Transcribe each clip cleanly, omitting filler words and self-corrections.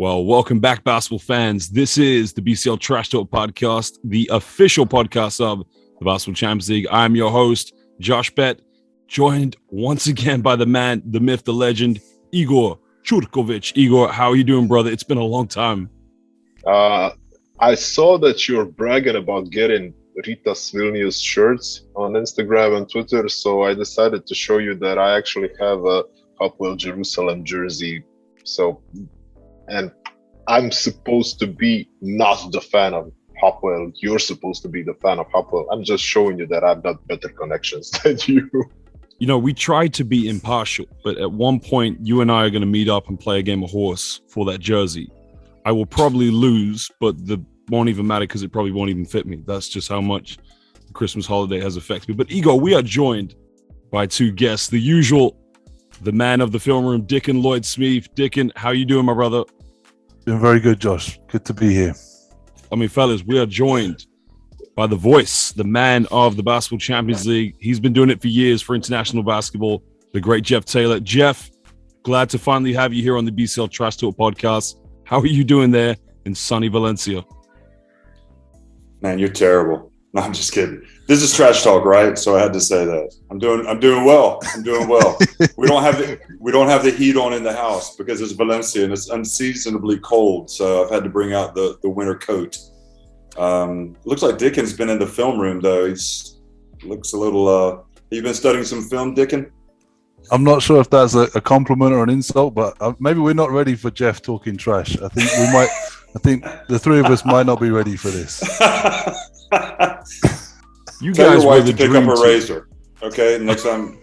Well, welcome back, basketball fans. This is the BCL Trash Talk podcast, the official podcast of the Basketball Champions League. I'm your host, Josh Bett, joined once again by the man, the myth, the legend, Igor Curkovic. Igor, how are you doing, brother? It's been a long time. I saw that you're bragging about getting Ritas Vilnius shirts on Instagram and Twitter, so I decided to show you that I actually have a Hapoel Jerusalem jersey. And I'm supposed to be not the fan of Hapoel. You're supposed to be the fan of Hapoel. I'm just showing you that I've got better connections than you. You know, we tried to be impartial, but at one point, you and I are going to meet up and play a game of horse for that jersey. I will probably lose, but it won't even matter because it probably won't even fit me. That's just how much the Christmas holiday has affected me. But Igor, we are joined by two guests. The usual, the man of the film room, Diccon Lloyd-Smeath. Diccon, how you doing, my brother? Doing very good, Josh. Good to be here. I mean, fellas, we are joined by the voice, the man of the Basketball Champions League. He's been doing it for years for international basketball, the great Jeff Taylor. Jeff, glad to finally have you here on the BCL Trash Talk podcast. How are you doing there in sunny Valencia? Man, you're terrible. No, I'm just kidding. This is trash talk, right? So I had to say that. I'm doing well. We don't have the heat on in the house because it's Valencia and it's unseasonably cold. So I've had to bring out the winter coat. Looks like Diccon's been in the film room though. Looks a little. You been studying some film, Diccon? I'm not sure if that's a compliment or an insult, but maybe we're not ready for Jeff talking trash. I think the three of us might not be ready for this. You Tell guys your wife to pick up a razor, okay? Next time,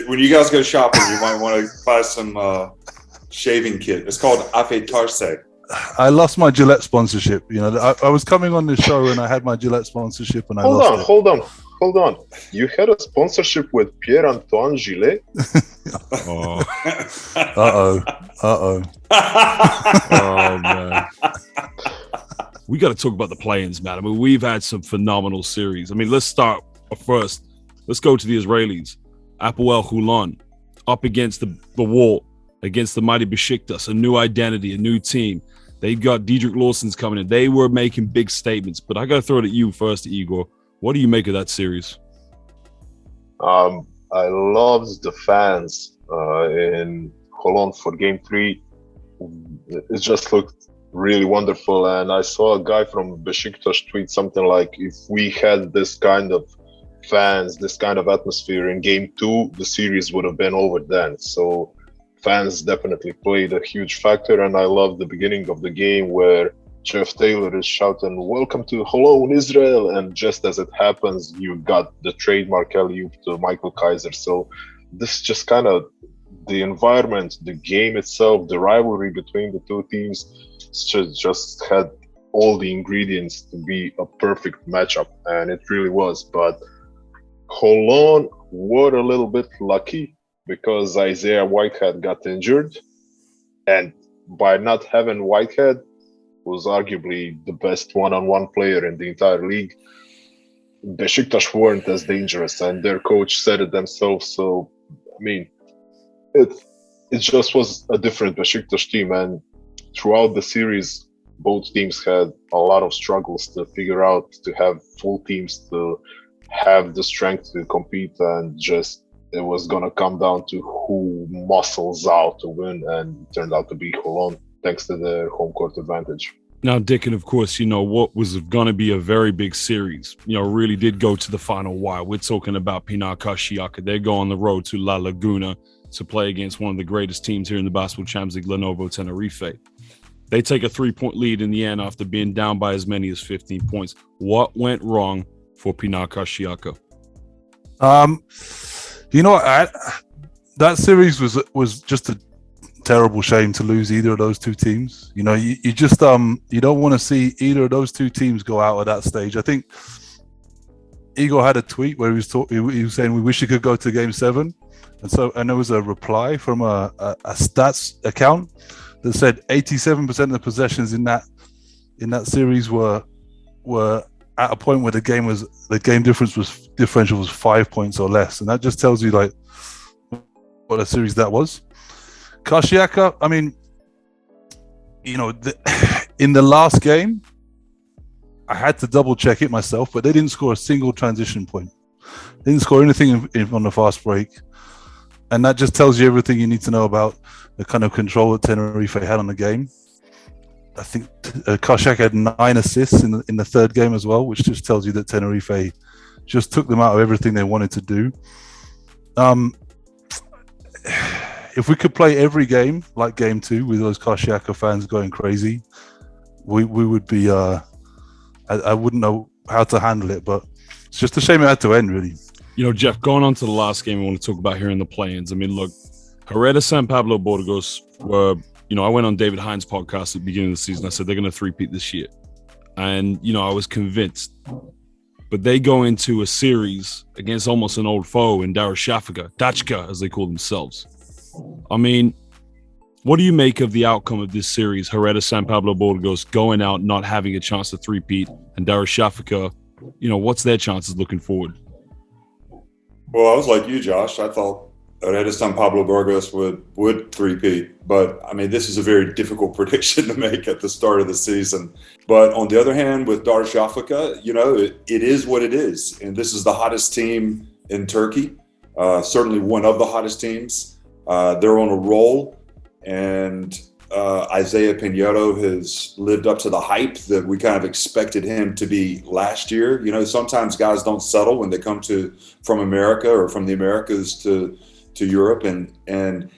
when you guys go shopping, you might want to buy some shaving kit. It's called Afeitarse. I lost my Gillette sponsorship. You know, I was coming on this show and I had my Gillette sponsorship and I lost it. Hold on. You had a sponsorship with Pierre-Antoine Gillet? Oh. Uh-oh. Oh, man. We got to talk about the play-ins, man. I mean, we've had some phenomenal series. I mean, let's start first. Let's go to the Israelis. Hapoel Holon up against the wall, against the mighty Besiktas, a new identity, a new team. They got Diedrich Lawson's coming in. They were making big statements, but I got to throw it at you first, Igor. What do you make of that series? I loved the fans in Holon for Game 3. It just looked really wonderful, and I saw a guy from Besiktas tweet something like, if we had this kind of fans, this kind of atmosphere in Game 2, the series would have been over then. So fans definitely played a huge factor, and I love the beginning of the game where Jeff Taylor is shouting, "Welcome to Holon, Israel," and just as it happens, you got the trademark alley-oop to Michael Kaiser. So this just kind of, the environment, the game itself, the rivalry between the two teams just had all the ingredients to be a perfect matchup, and it really was. But Holon were a little bit lucky because Isaiah Whitehead got injured, and by not having Whitehead, was arguably the best one-on-one player in the entire league, Besiktas weren't as dangerous, and their coach said it themselves. So, I mean, it just was a different Besiktas team, and throughout the series, both teams had a lot of struggles to figure out, to have full teams, to have the strength to compete, and just it was going to come down to who muscles out to win, and it turned out to be Holon, thanks to their home court advantage. Now, Diccon, of course, you know, what was going to be a very big series, you know, really did go to the final wire. We're talking about Pinar Kashiaka. They go on the road to La Laguna to play against one of the greatest teams here in the Basketball Champions League, Lenovo Tenerife. They take a 3-point lead in the end after being down by as many as 15 points. What went wrong for Pinar Kashiaka? You know what? That series was just a terrible shame to lose either of those two teams. You know, you just you don't want to see either of those two teams go out at that stage. I think Igor had a tweet where he was saying we wish he could go to Game 7, and there was a reply from a stats account that said 87% of the possessions in that series were at a point where the game differential was 5 points or less, and that just tells you like what a series that was. Kashiaka, I mean, in the last game, I had to double check it myself, but they didn't score a single transition point. They didn't score anything on the fast break. And that just tells you everything you need to know about the kind of control that Tenerife had on the game. I think Karsiak had 9 assists in the third game as well, which just tells you that Tenerife just took them out of everything they wanted to do. If we could play every game like game 2 with those Karsiaka fans going crazy, we would be. I wouldn't know how to handle it, but it's just a shame it had to end, really. Jeff, going on to the last game I want to talk about here in the play-ins. I mean, look, Herrera San Pablo Burgos were, I went on David Hines' podcast at the beginning of the season. I said they're going to three-peat this year. And, I was convinced. But they go into a series against almost an old foe in Darüşşafaka, Dachka, as they call themselves. I mean, what do you make of the outcome of this series? Herrera San Pablo Burgos going out, not having a chance to three-peat, and Darüşşafaka, what's their chances looking forward? Well, I was like you, Josh. I thought Herrera San Pablo Burgos would three-peat. But, I mean, this is a very difficult prediction to make at the start of the season. But on the other hand, with Darüşşafaka, it is what it is. And this is the hottest team in Turkey, certainly one of the hottest teams. They're on a roll. And Isaiah Pinheiro has lived up to the hype that we kind of expected him to be last year. Sometimes guys don't settle when they come from America or from the Americas to Europe. And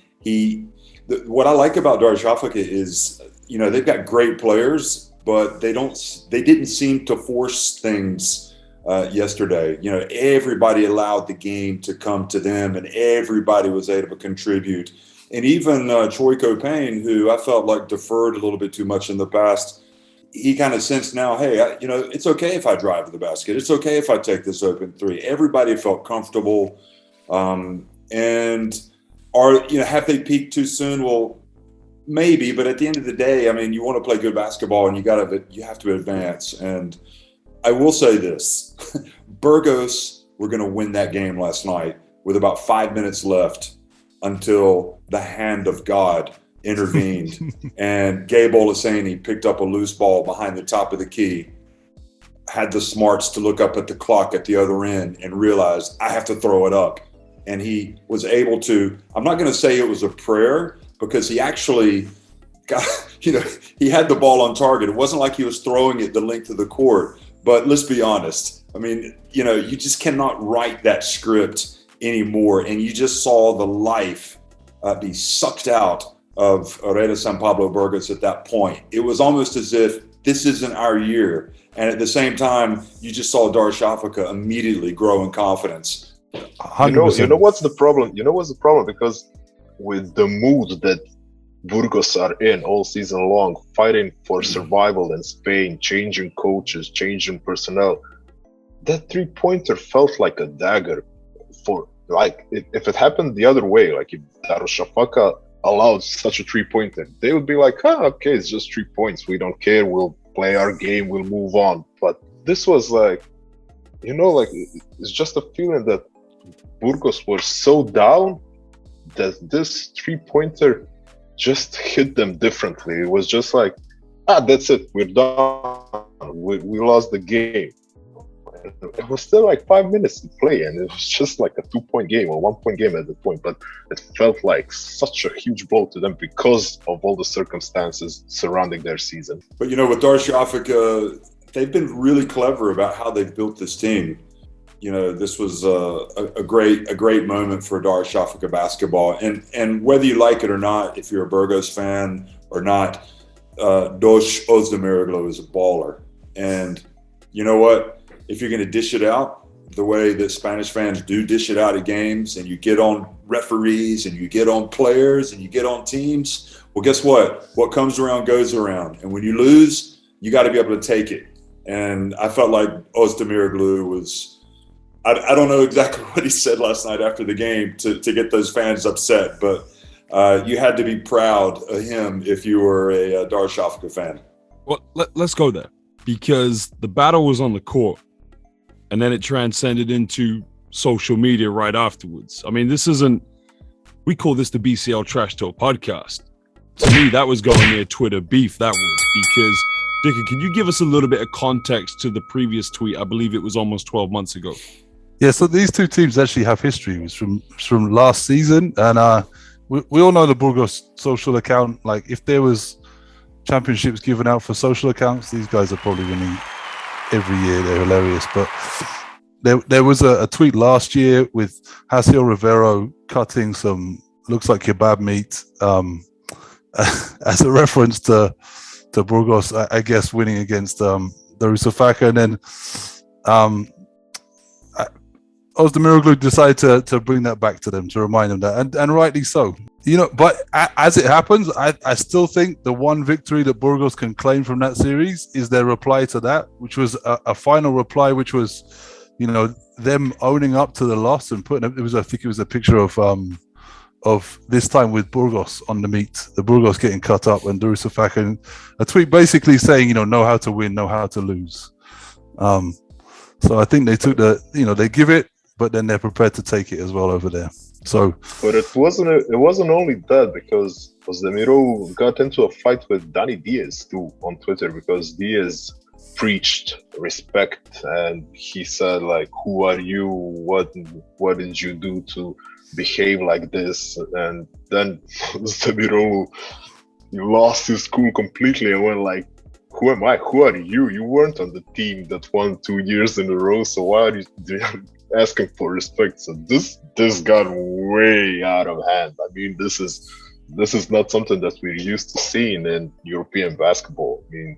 what I like about Darüşşafaka is, they've got great players, but they didn't seem to force things yesterday. Everybody allowed the game to come to them, and everybody was able to contribute. And even Troy Copain, who I felt like deferred a little bit too much in the past, he kind of sensed now, hey, it's okay if I drive to the basket. It's okay if I take this open three. Everybody felt comfortable. And have they peaked too soon? Well, maybe. But at the end of the day, I mean, you want to play good basketball, and you have to advance. And I will say this: Burgos were going to win that game last night with about 5 minutes left, until the hand of God intervened and Gabe Olaseni picked up a loose ball behind the top of the key, had the smarts to look up at the clock at the other end and realized, I have to throw it up. And he was able to, I'm not going to say it was a prayer, because he actually got, he had the ball on target. It wasn't like he was throwing it the length of the court, but let's be honest. I mean, you just cannot write that script anymore, and you just saw the life be sucked out of Herrera San Pablo Burgos at that point. It was almost as if this isn't our year, and at the same time, you just saw Darüşşafaka immediately grow in confidence. 100%. You know what's the problem? Because with the mood that Burgos are in all season long, fighting for survival in Spain, changing coaches, changing personnel, that three-pointer felt like a dagger. If it happened the other way, like if Darüşşafaka allowed such a three-pointer, they would be like, okay, it's just 3 points. We don't care. We'll play our game. We'll move on. But this was like, it's just a feeling that Burgos were so down that this three-pointer just hit them differently. It was just like, that's it. We're done. We lost the game. It was still like 5 minutes to play, and it was just like a 2-point game or 1-point game at the point, but it felt like such a huge blow to them because of all the circumstances surrounding their season. But with Darüşşafaka, they've been really clever about how they've built this team. This was a great moment for Darüşşafaka basketball, and whether you like it or not, if you're a Burgos fan or not, Dosh Özdemiroglu is a baller, and you know what? If you're going to dish it out the way that Spanish fans do dish it out at games, and you get on referees and you get on players and you get on teams, well, guess what? What comes around goes around. And when you lose, you got to be able to take it. And I felt like Özdemiroglu was, I don't know exactly what he said last night after the game to get those fans upset, but you had to be proud of him if you were a Darüşşafaka fan. Well, let's go there, because the battle was on the court. And then it transcended into social media right afterwards. I mean, we call this the BCL Trash Talk podcast. To me, that was going near Twitter beef. That was because, Dickon, can you give us a little bit of context to the previous tweet? I believe it was almost 12 months ago. Yeah, so these two teams actually have history. It was from last season, and we all know the Burgos social account. Like, if there was championships given out for social accounts, these guys are probably winning every year. They're hilarious. But there was a tweet last year with Jaciel Rivero cutting some, looks like kebab meat, as a reference to Burgos, I guess, winning against Darusafaka. And then Ozdemiroğlu decided to bring that back to them, to remind them that, and rightly so. You know, but as it happens, I still think the one victory that Burgos can claim from that series is their reply to that, which was a final reply, which was, you know, them owning up to the loss and putting it was, I think it was a picture of this time with Burgos on the meat, the Burgos getting cut up and Darusafaka, and a tweet basically saying, you know how to win, know how to lose. So I think they took they give it, but then they're prepared to take it as well over there. So, but it wasn't only that, because Ozdemiroğlu got into a fight with Danny Diaz too on Twitter, because Diaz preached respect and he said, like, who are you? What did you do to behave like this? And then Ozdemiroğlu, he lost his cool completely and went like, who am I? Who are you? You weren't on the team that won 2 years in a row, so why are you asking for respect? So this got way out of hand. I mean, this is not something that we're used to seeing in European basketball. I mean,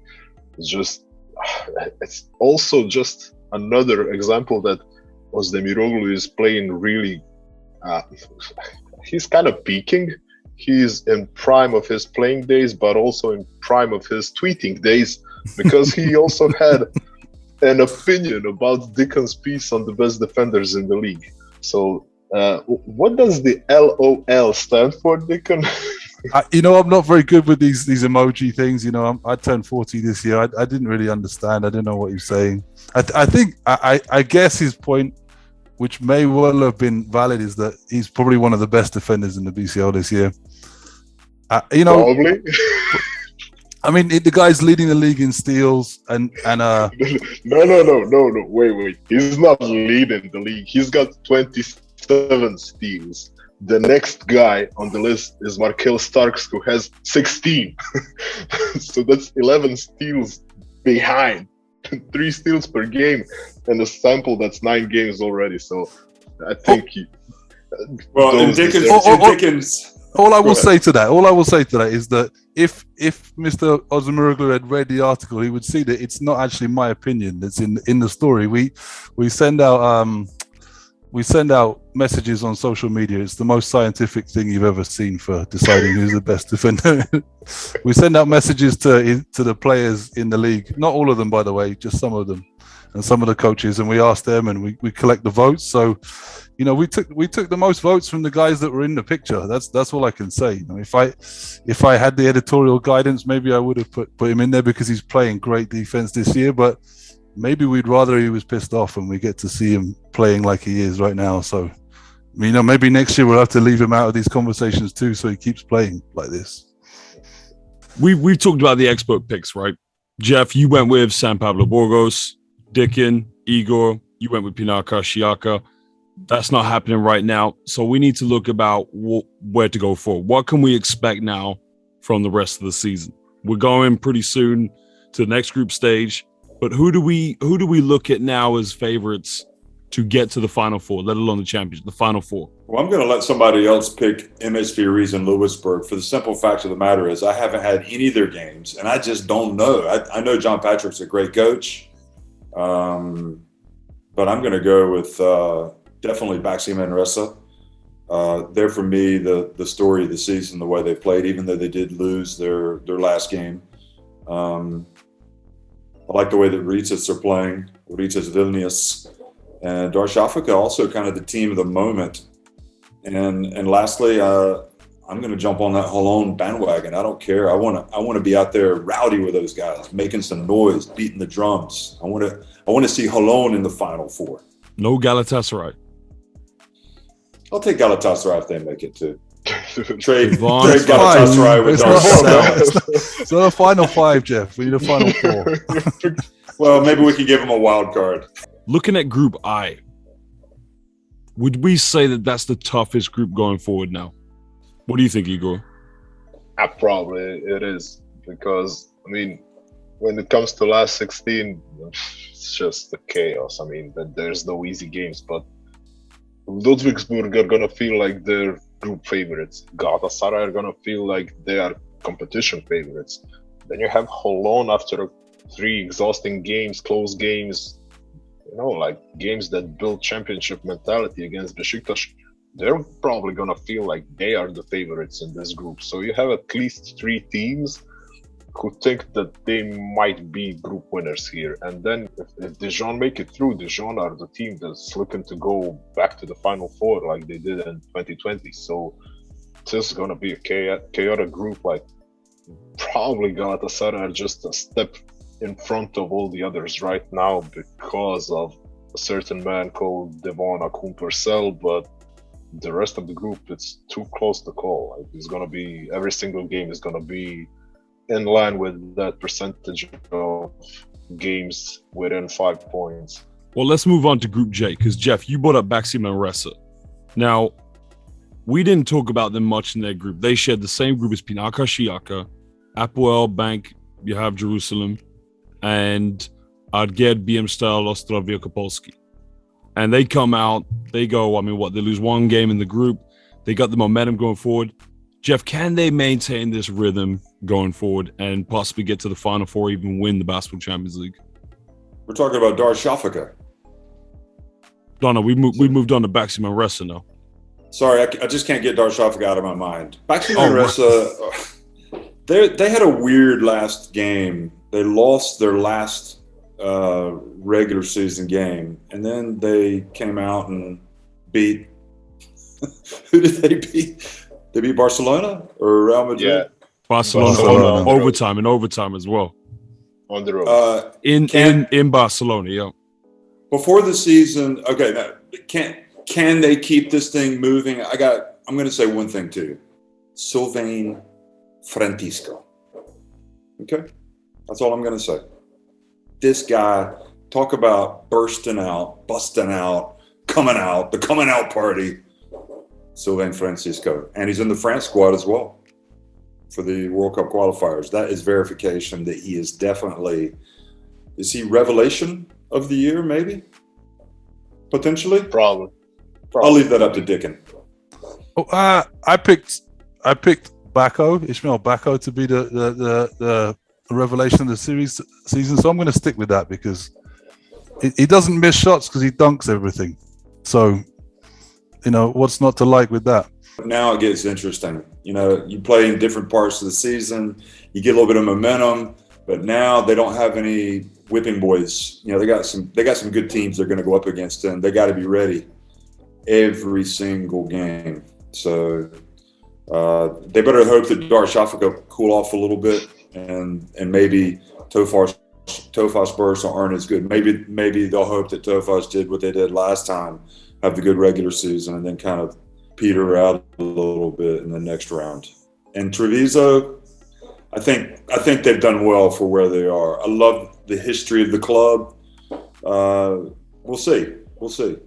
it's also just another example that Ozdemiroğlu is playing really. He's kind of peaking. He's in prime of his playing days, but also in prime of his tweeting days, because he also had an opinion about Diccon's piece on the best defenders in the league. So what does the LOL stand for, Diccon? I'm not very good with these emoji things. I turned 40 this year. I didn't really understand. I didn't know what he was saying. I think I guess his point, which may well have been valid, is that he's probably one of the best defenders in the BCL this year. Probably. I mean, the guy's leading the league in steals and No. Wait. He's not leading the league. He's got 27 steals. The next guy on the list is Marcel Starks, who has 16. So that's 11 steals behind. 3 steals per game, and a sample that's 9 games already. So I think Dickens. All I will say to that is that if Mr. Ozdemiroğlu had read the article, he would see that it's not actually my opinion that's in the story. We send out messages on social media. It's the most scientific thing you've ever seen for deciding who's the best defender. We send out messages to the players in the league, not all of them, by the way, just some of them, and some of the coaches, and we ask them and we collect the votes. So, we took the most votes from the guys that were in the picture. That's all I can say. If I had the editorial guidance, maybe I would have put him in there, because he's playing great defense this year, but maybe we'd rather he was pissed off and we get to see him playing like he is right now. So, maybe next year we'll have to leave him out of these conversations too, so he keeps playing like this. We've talked about the expert picks, right? Jeff, you went with San Pablo Burgos. Diccon, Igor, you went with Pinaka Xiaka. That's not happening right now. So we need to look about where to go forward. What can we expect now from the rest of the season? We're going pretty soon to the next group stage. But who do we look at now as favorites to get to the Final Four, let alone the championship, the Final Four? Well, I'm going to let somebody else pick MSV Rees and Lewisburg, for the simple fact of the matter is I haven't had any of their games, and I just don't know. I know John Patrick's a great coach, but I'm going to go with definitely Baxi Manresa. They're, for me, the story of the season, the way they played, even though they did lose their last game. I like the way that Ritas are playing, Ritas Vilnius, and Darshafika also kind of the team of the moment. And lastly, I'm going to jump on that Holon bandwagon. I don't care. I want to be out there rowdy with those guys, making some noise, beating the drums. I want to see Holon in the Final Four. No Galatasaray. I'll take Galatasaray if they make it too. Trade Advanced got us right with It's Dark. it's not a final five, Jeff. We need a final four. Well, maybe we can give him a wild card. Looking at Group I, would we say that that's the toughest group going forward now? What do you think, Igor? Probably it is, because I mean, when it comes to last 16, it's just the chaos. I mean, there's no easy games, but Ludwigsburg are gonna feel like they're group favorites. Galatasaray are gonna feel like they are competition favorites. Then you have Holon after 3 exhausting games, close games, like games that build championship mentality against Besiktas. They're probably gonna feel like they are the favorites in this group. So you have at least 3 teams who think that they might be group winners here. And then if Dijon make it through, Dijon are the team that's looking to go back to the Final Four like they did in 2020. So this is gonna be a chaotic group. Like, probably Galatasaray are just a step in front of all the others right now because of a certain man called Devon Akoon-Purcell, but the rest of the group, it's too close to call. Like, it's gonna be, every single game is gonna be in line with that percentage of games within 5 points. Well, let's move on to Group J, because Jeff, you brought up Baxi Manresa. Now, we didn't talk about them much in their group. They shared the same group as Pinaka Shiyaka, Apoel, Bank, you have Jerusalem, and Adged Biemstal Ostrov Wielkopolski. And they come out, they go, they lose 1 game in the group. They got the momentum going forward. Jeff, can they maintain this rhythm going forward and possibly get to the Final Four, even win the Basketball Champions League? We're talking about Darüşşafaka. No, we moved on to Baxi Manresa now. Sorry, I just can't get Darüşşafaka out of my mind. Baxi Manresa, they had a weird last game. They lost their last regular season game, and then they came out and beat. Who did they beat? They beat Barcelona or Real Madrid? Yeah, Barcelona. Overtime as well. On the road. In Barcelona, yeah. Before the season, okay, now, can they keep this thing moving? I'm going to say one thing too. Sylvain Francisco. Okay, that's all I'm going to say. This guy, talk about busting out, coming out, the coming out party. Sylvain Francisco. And he's in the France squad as well for the World Cup qualifiers. That is verification that he is definitely, is he revelation of the year, maybe? Potentially? Probably. I'll leave that up to Diccon. I picked Bacco, Ishmael Bacco, to be the revelation of the season. So I'm going to stick with that because he doesn't miss shots because he dunks everything. So, what's not to like with that? Now it gets interesting. You play in different parts of the season, you get a little bit of momentum, but now they don't have any whipping boys. They got some good teams they're going to go up against, and they got to be ready every single game. So they better hope that Darüşşafaka cool off a little bit, and maybe Tofaş Bursa aren't as good. Maybe they'll hope that Tofaş did what they did last time, have the good regular season, and then kind of peter out a little bit in the next round. And Treviso, I think they've done well for where they are. I love the history of the club. We'll see.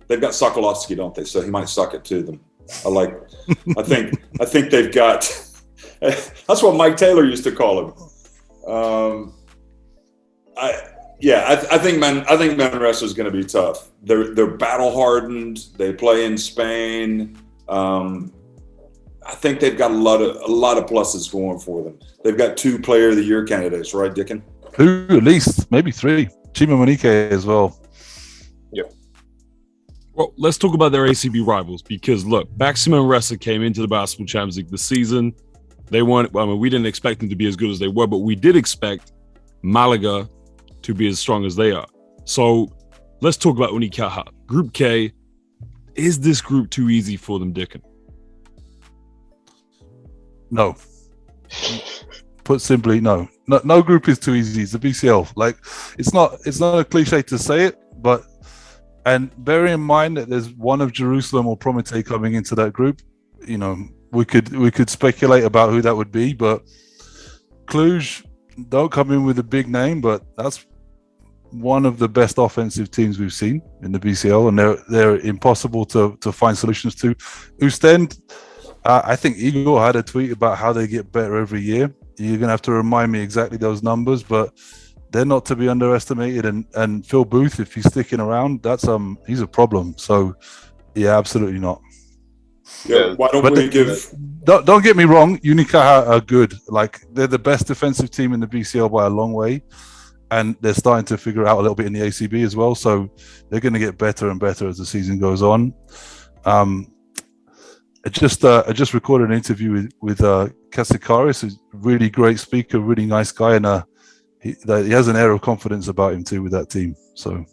They've got Sokolovsky, don't they? So he might suck it to them. I think they've got. That's what Mike Taylor used to call him. I think Manresa is going to be tough. They're battle hardened. They play in Spain. I think they've got a lot of pluses going for them. They've got 2 Player of the Year candidates, right, Diccon? 2 at least, maybe 3. Chima Monique as well. Yep. Well, let's talk about their ACB rivals because look, Baxi Manresa came into the Basketball Champions League this season. They weren't. We didn't expect them to be as good as they were, but we did expect Malaga to be as strong as they are. So let's talk about Unicaja. Group K. Is this group too easy for them, Diccon? No. Put simply, no. No group is too easy. It's the BCL. Like, it's not a cliche to say it, and bearing in mind that there's one of Jerusalem or Prometei coming into that group, we could speculate about who that would be, but Cluj don't come in with a big name, but that's one of the best offensive teams we've seen in the BCL, and they're impossible to find solutions to. Ostend, I think Igor had a tweet about how they get better every year. You're gonna have to remind me exactly those numbers, but they're not to be underestimated. And Phil Booth, if he's sticking around, he's a problem. So yeah, absolutely not. Yeah, why don't we give? Don't get me wrong, Unicaja are good. Like, they're the best defensive team in the BCL by a long way, and they're starting to figure out a little bit in the ACB as well. So they're going to get better and better as the season goes on. I just recorded an interview with Kasikaris, who's a really great speaker, really nice guy, and he has an air of confidence about him too with that team. So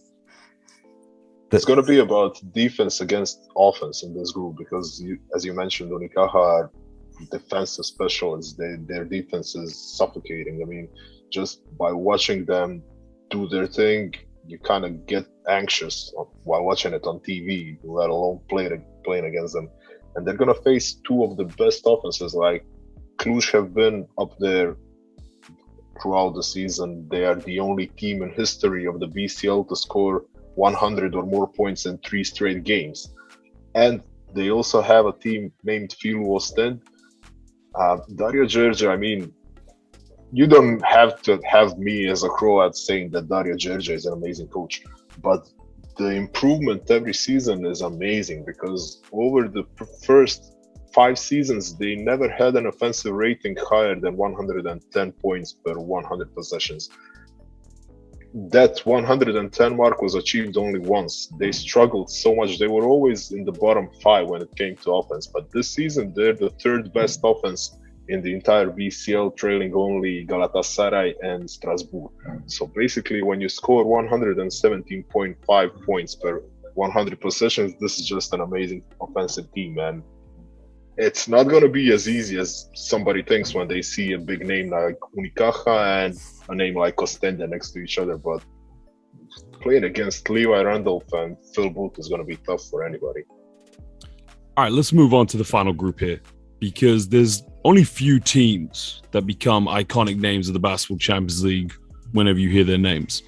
it's going to be about defense against offense in this group, because as you mentioned, Unicaja are defensive specialists. Their defense is suffocating. I mean, just by watching them do their thing, you kind of get anxious while watching it on TV, let alone playing against them. And they're going to face two of the best offenses. Like, Cluj have been up there throughout the season. They are the only team in history of the BCL to score 100 or more points in 3 straight games. And they also have a team named Filu Ostend. Dario Gerge, I mean, you don't have to have me as a Croat saying that Dario Gerge is an amazing coach, but the improvement every season is amazing, because over the first 5 seasons, they never had an offensive rating higher than 110 points per 100 possessions. That 110 mark was achieved only once. They struggled so much. They were always in the bottom 5 when it came to offense. But this season, they're the 3rd best offense in the entire BCL, trailing only Galatasaray and Strasbourg. So basically, when you score 117.5 points per 100 possessions, this is just an amazing offensive team. And it's not going to be as easy as somebody thinks when they see a big name like Unicaja and a name like Ostende next to each other. But playing against Levi Randolph and Phil Booth is going to be tough for anybody. All right, let's move on to the final group here, because there's only few teams that become iconic names of the Basketball Champions League whenever you hear their names.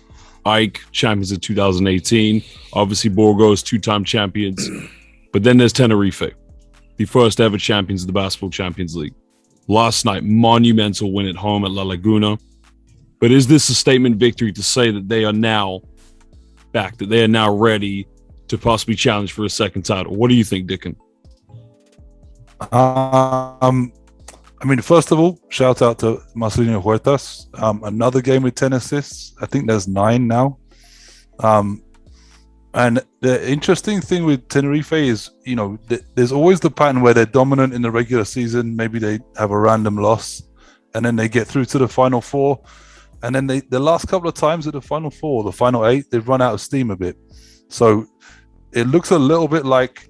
Ike, champions of 2018, obviously Burgos, 2-time champions. But then there's Tenerife, the first ever champions of the Basketball Champions League. Last night, monumental win at home at La Laguna. But is this a statement victory to say that they are now back, that they are now ready to possibly challenge for a second title? What do you think, Diccon? I mean, first of all, shout out to Marcelino Huertas. Another game with 10 assists. I think there's 9 now. And the interesting thing with Tenerife is, you know, there's always the pattern where they're dominant in the regular season. Maybe they have a random loss, and then they get through to the Final Four. And then the last couple of times at the Final Four, the Final 8, they've run out of steam a bit. So it looks a little bit like,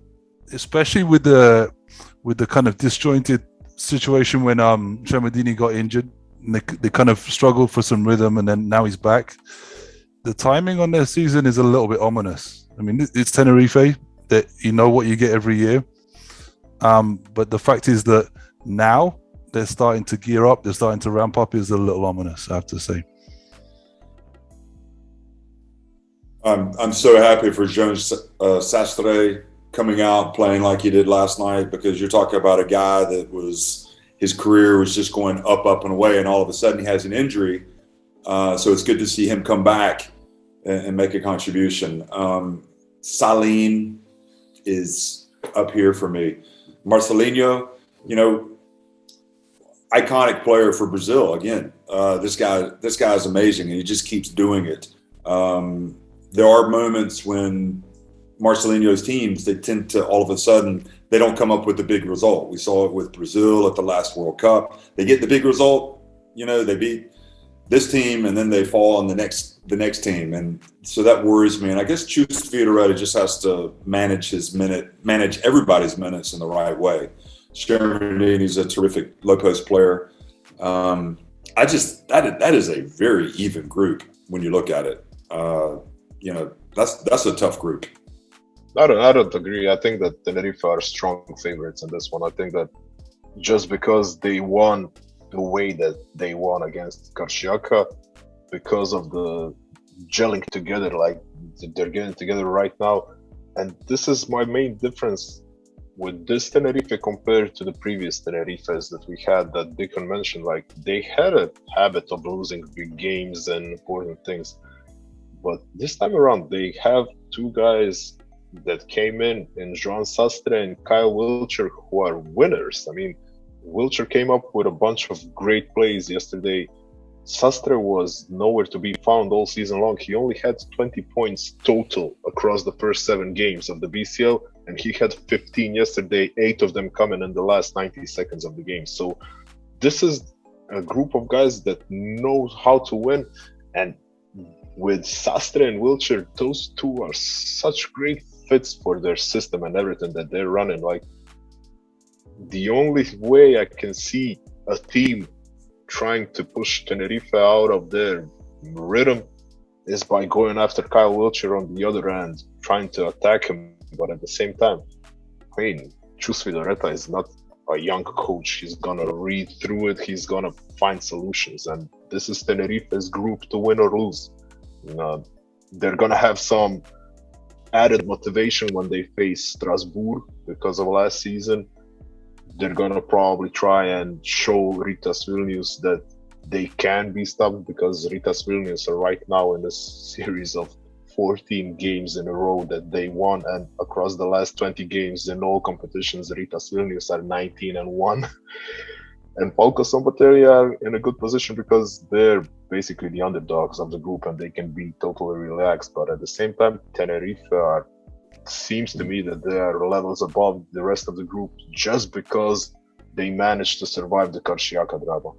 especially with the kind of disjointed situation when Tremadini got injured, and they kind of struggled for some rhythm, and then now he's back. The timing on their season is a little bit ominous. I mean, it's Tenerife, that you know what you get every year. But the fact is that now they're starting to gear up, they're starting to ramp up, is a little ominous, I have to say. I'm so happy for Jonas Sastre coming out playing like he did last night, because you're talking about a guy that his career was just going up and away, and all of a sudden he has an injury. So it's good to see him come back and make a contribution. Salim is up here for me. Marcelinho, you know, iconic player for Brazil. Again, this guy is amazing, and he just keeps doing it. There are moments when Marcelinho's teams, they tend to, all of a sudden, they don't come up with the big result. We saw it with Brazil at the last World Cup. They get the big result, you know, they beat this team, and then they fall on the next team. And so that worries me. And I guess Chus Fioretta just has to manage everybody's minutes in the right way. Shermanini's a terrific low post player. That is a very even group when you look at it. You know, that's a tough group. I don't agree. I think that Tenerife are strong favorites in this one. I think that just because they won the way that they won against Karšiaka, because of the gelling together like they're getting together right now. And this is my main difference with this Tenerife compared to the previous Tenerifes that we had that Diccon mentioned. Like, they had a habit of losing big games and important things, but this time around they have two guys that came in Joan Sastre and Kyle Wilcher, who are winners. I mean, Wilcher came up with a bunch of great plays yesterday. Sastre was nowhere to be found all season long. He only had 20 points total across the first 7 games of the BCL, and he had 15 yesterday, 8 of them coming in the last 90 seconds of the game. So this is a group of guys that knows how to win, and with Sastre and Wilcher, those two are such great fits for their system and everything that they're running. Like, the only way I can see a team trying to push Tenerife out of their rhythm is by going after Kyle Wilcher on the other end, trying to attack him. But at the same time, I mean, Chus Vidoreta is not a young coach. He's gonna read through it. He's gonna find solutions. And this is Tenerife's group to win or lose. They're gonna have some added motivation when they face Strasbourg because of last season. They're gonna probably try and show Ritas Vilnius that they can be stopped, because Ritas Vilnius are right now in a series of 14 games in a row that they won, and across the last 20 games in all competitions, Ritas Vilnius are 19-1. And Palko Sombotelja are in a good position because they're basically the underdogs of the group and they can be totally relaxed. But at the same time, Tenerife seems to me that they are levels above the rest of the group just because they managed to survive the Karšiaka drama.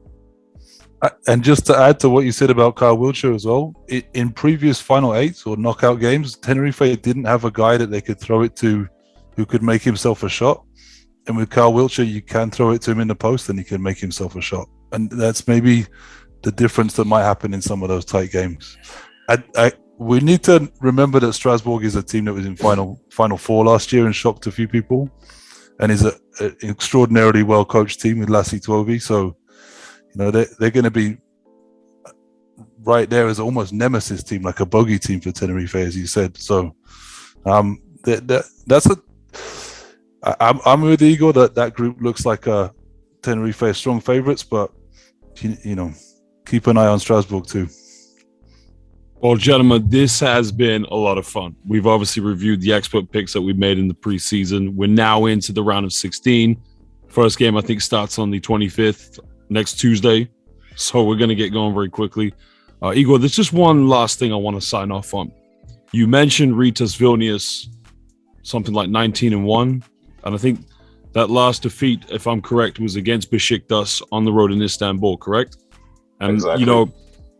And just to add to what you said about Kyle Wilcher as well, in previous Final Eights or knockout games, Tenerife didn't have a guy that they could throw it to who could make himself a shot. And with Kyle Wilcher, you can throw it to him in the post and he can make himself a shot. And that's maybe the difference that might happen in some of those tight games. We need to remember that Strasbourg is a team that was in Final Four last year and shocked a few people, and is an extraordinarily well-coached team with Lassi Tuovi. So, you know, they're going to be right there as almost nemesis team, like a bogey team for Tenerife, as you said. So, that's a. I'm with Igor that group looks like a Tenerife strong favourites, but you know, keep an eye on Strasbourg too. Well, gentlemen, this has been a lot of fun. We've obviously reviewed the expert picks that we made in the preseason. We're now into the round of 16. First game, I think, starts on the 25th, next Tuesday. So we're going to get going very quickly. Igor, there's just one last thing I want to sign off on. You mentioned Ritas Vilnius, something like 19-1. And I think that last defeat, if I'm correct, was against Besiktas on the road in Istanbul, correct? And, exactly. You know,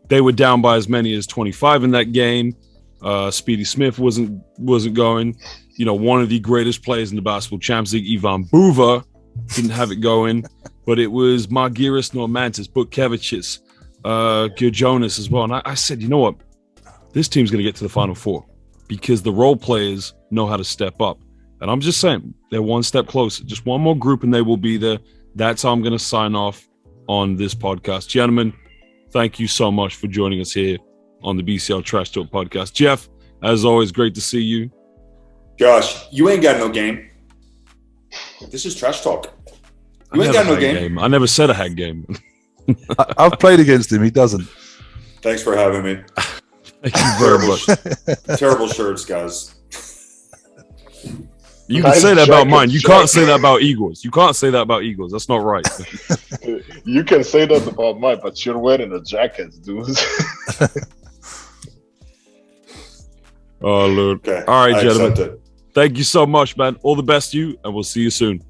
they were down by as many as 25 in that game. Speedy Smith wasn't going. You know, one of the greatest players in the Basketball Champions League, Ivan Buva, didn't have it going. But it was Margiris Normantis, Butkevicius, Jonas as well. And I said, you know what? This team's going to get to the Final Four because the role players know how to step up. And I'm just saying, they're one step closer. Just one more group and they will be there. That's how I'm going to sign off on this podcast. Gentlemen, thank you so much for joining us here on the BCL Trash Talk podcast. Jeff, as always, great to see you. Josh, you ain't got no game. This is Trash Talk. You ain't got no game. I never said I had game. I've played against him. He doesn't. Thanks for having me. Thank you very much. Terrible shirts, guys. You can say that about mine. You can't say that about Igor's. You can't say that about Igor's. That's not right. You can say that about mine, but you're wearing a jacket, dude. Oh, Lord. Okay. All right, gentlemen. Thank you so much, man. All the best to you, and we'll see you soon.